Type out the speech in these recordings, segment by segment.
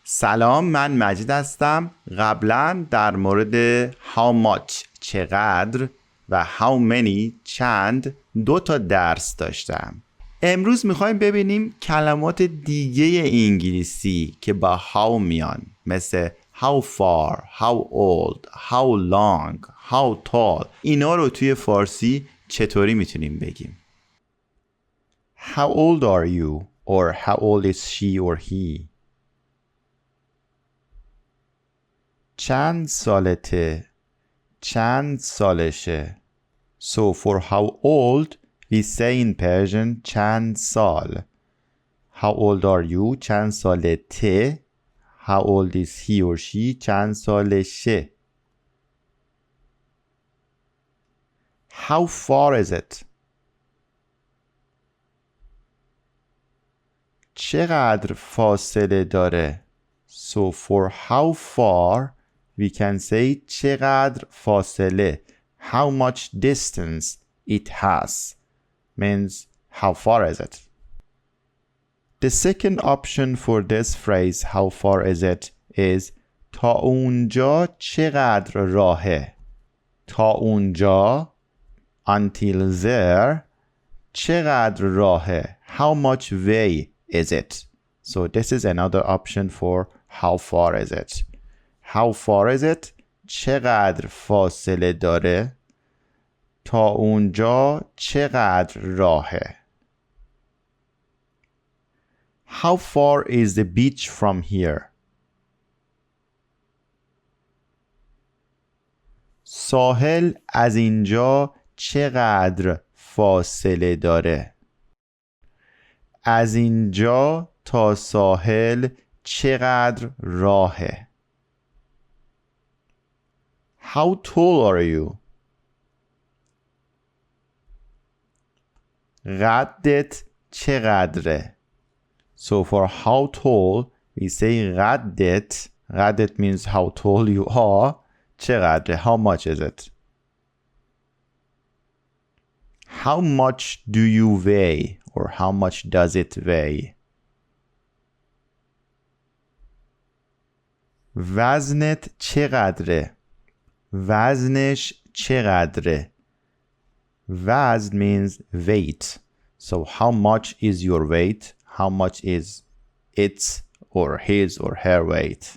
سلام، من مجید هستم. قبلا در مورد how much چقدر و how many چند 2 تا درس داشتم. امروز میخوایم ببینیم کلمات دیگه انگلیسی که با how میان، مثل how far, how old, how long, how tall. اینا رو توی فارسی چطوری میتونیم بگیم؟ How old are you? Or how old is she or he? چند سالته؟ چند سالشه؟ So for how old, we say in Persian چند سال. How old are you? چند سالته؟ How old is he or she? چند سالشه؟ How far is it? چقدر فاصله داره؟ So for how far, we can say چقدر فاصله. How much distance it has means how far is it. The second option for this phrase, how far is it, is تا اونجا چقدر راهه. تا اونجا, until there, چقدر راهه. How much way is it? So this is another option for how far is it. How far is it? چقدر فاصله داره؟ تا اونجا چقدر راهه؟ How far is the beach from here? ساحل از اینجا چقدر فاصله داره؟ از اینجا تا ساحل چقدر راهه؟ How tall are you? قدت چقدره؟ So for how tall, we say قدت. قدت means how tall you are. چقدره? How much is it? How much do you weigh? Or how much does it weigh? وزنت چقدره؟ وزنش چقدره؟ وزن means weight. So how much is your weight? How much is its or his or her weight?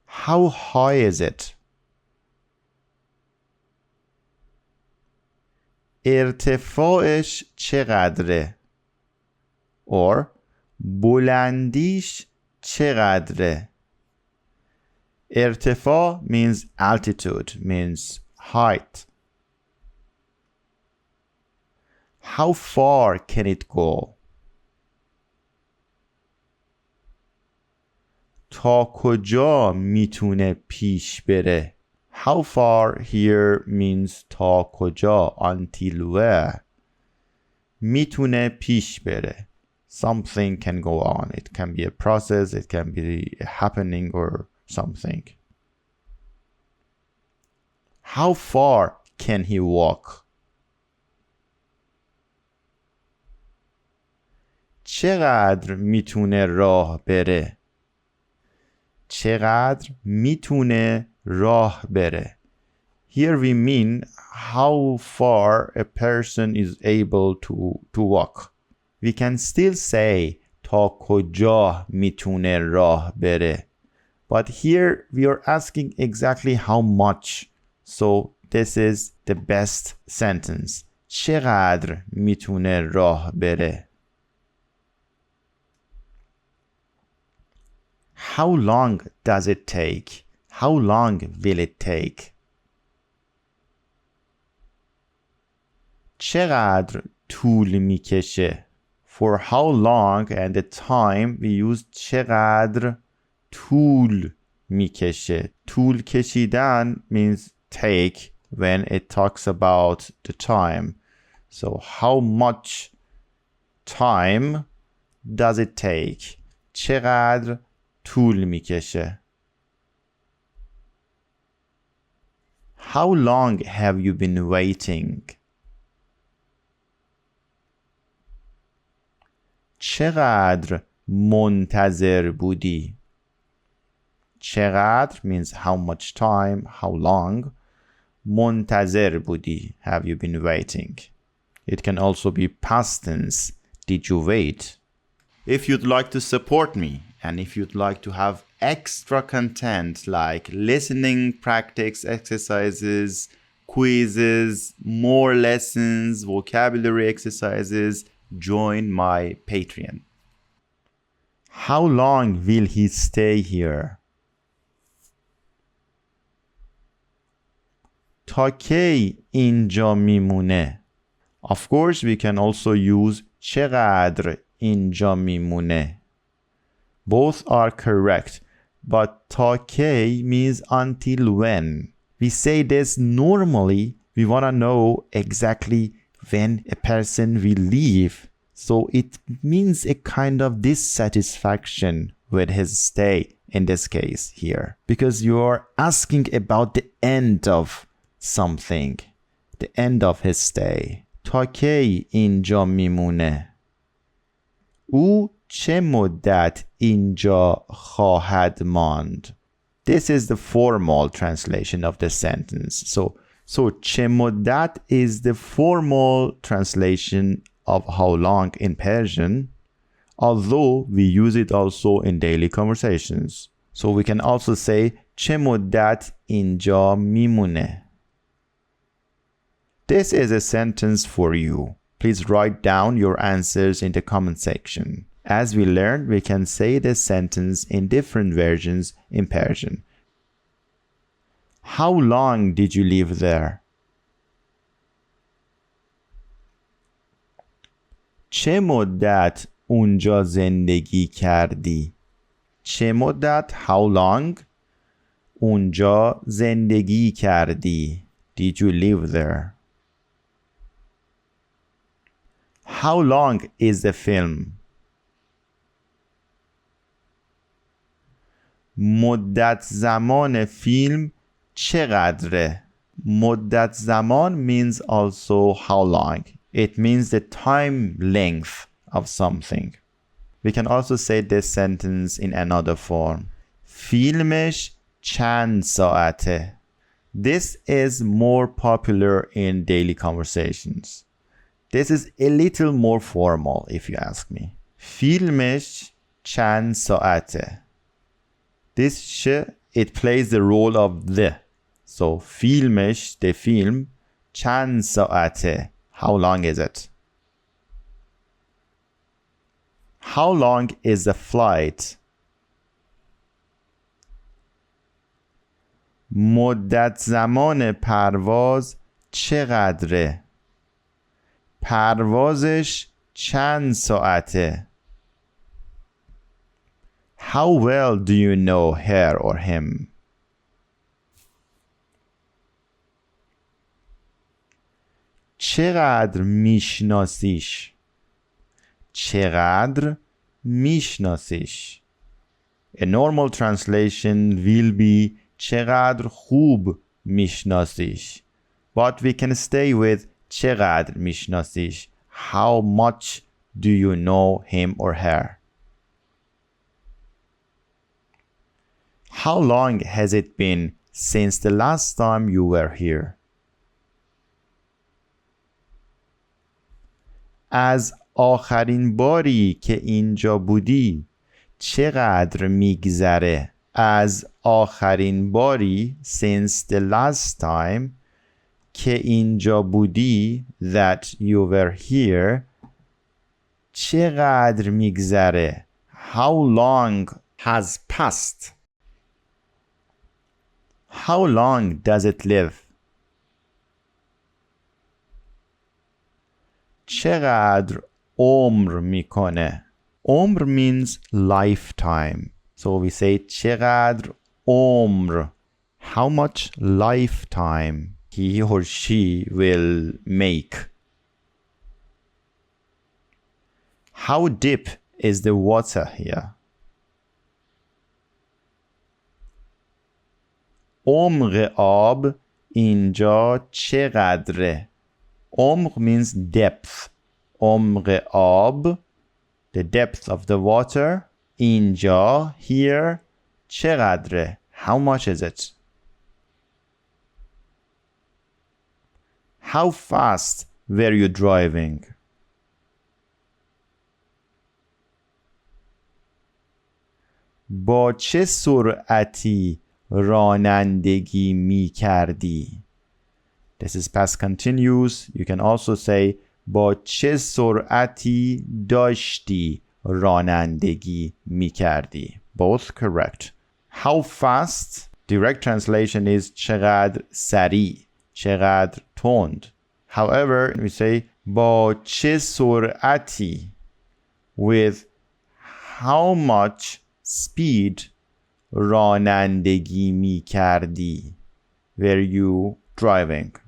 How high is it? ارتفاعش چقدره؟ or بلندیش چقدره؟ ارتفاع means altitude, means height. How far can it go? تا کجا میتونه پیش بره؟ How far here means تا کجا, until where. میتونه پیش بره. Something can go on. It can be a process, it can be a happening or something. How far can he walk? چقدر میتونه راه بره؟ چقدر میتونه راه بره. Here we mean how far a person is able to walk. We can still say تا کجا میتونه راه بره. But here we are asking exactly how much. So this is the best sentence. چقدر میتونه راه بره؟ How long does it take? How long will it take? چقدر طول میکشه؟ For how long and the time we use چقدر طول میکشه. طول کشیدن means take when it talks about the time. So how much time does it take? چقدر طول میکشه. How long have you been waiting? چقدر منتظر بودی. چقدر means how much time, how long. منتظر بودی, have you been waiting. It can also be past tense, did you wait. If you'd like to support me and if you'd like to have extra content like listening practice exercises, quizzes, more lessons, vocabulary exercises, join my Patreon. How long will he stay here? تا کی اینجا میمونه. Of course we can also use چقدر اینجا میمونه. Both are correct, but تا کی means until when. We say this normally, we want to know exactly when a person will leave. So it means a kind of dissatisfaction with his stay in this case here. Because you are asking about the end of something, the end of his stay. تا کی اینجا میمونه؟ او چه مدت اینجا خواهد ماند؟ This is the formal translation of the sentence. So چه مدت is the formal translation of how long in Persian, although we use it also in daily conversations. So we can also say چه مدت اینجا میمونه. This is a sentence for you. Please write down your answers in the comment section. As we learned, we can say this sentence in different versions in Persian. How long did you live there? چه مدت اونجا زندگی کردی؟ چه مدت how long اونجا زندگی کردی. Did you live there? How long is the film? مدت زمان فیلم چقدره؟ مدت زمان means also how long. It means the time length of something. We can also say this sentence in another form. فیلمش چند ساعته. This is more popular in daily conversations. This is a little more formal if you ask me. فیلمش چند ساعته. This sh, it plays the role of the. So فیلمش, the film, چند ساعته. How long is it? How long is the flight? مدت زمان پرواز چقدره؟ پروازش چند ساعته؟ How well do you know her or him? چقدر میشناسیش؟ چقدر میشناسیش؟ A normal translation will be چقدر خوب میشناسیش. But we can stay with چقدر میشناسیش. How much do you know him or her? How long has it been since the last time you were here? از آخرین باری که اینجا بودی چقدر میگذره؟ از آخرین باری since the last time که اینجا بودی that you were here چقدر میگذره؟ How long has passed? How long does it live? چقدر عمر میکنه؟ عمر means lifetime. So we say چقدر عمر. How much lifetime he or she will make. How deep is the water here? عمق آب اینجا چقدره؟ عمق means depth. عمق آب The depth of the water اینجا here چقدره؟ How much is it? How fast were you driving? با چه سرعتی رانندگی می کردی؟ This is past continuous. You can also say با چه سرعتی داشتی رانندگی می کردی. Both correct. How fast, direct translation is چقدر سریع، چقدر تند. However, we say با چه سرعتی with how much speed رانندگی می کردی. Were you driving?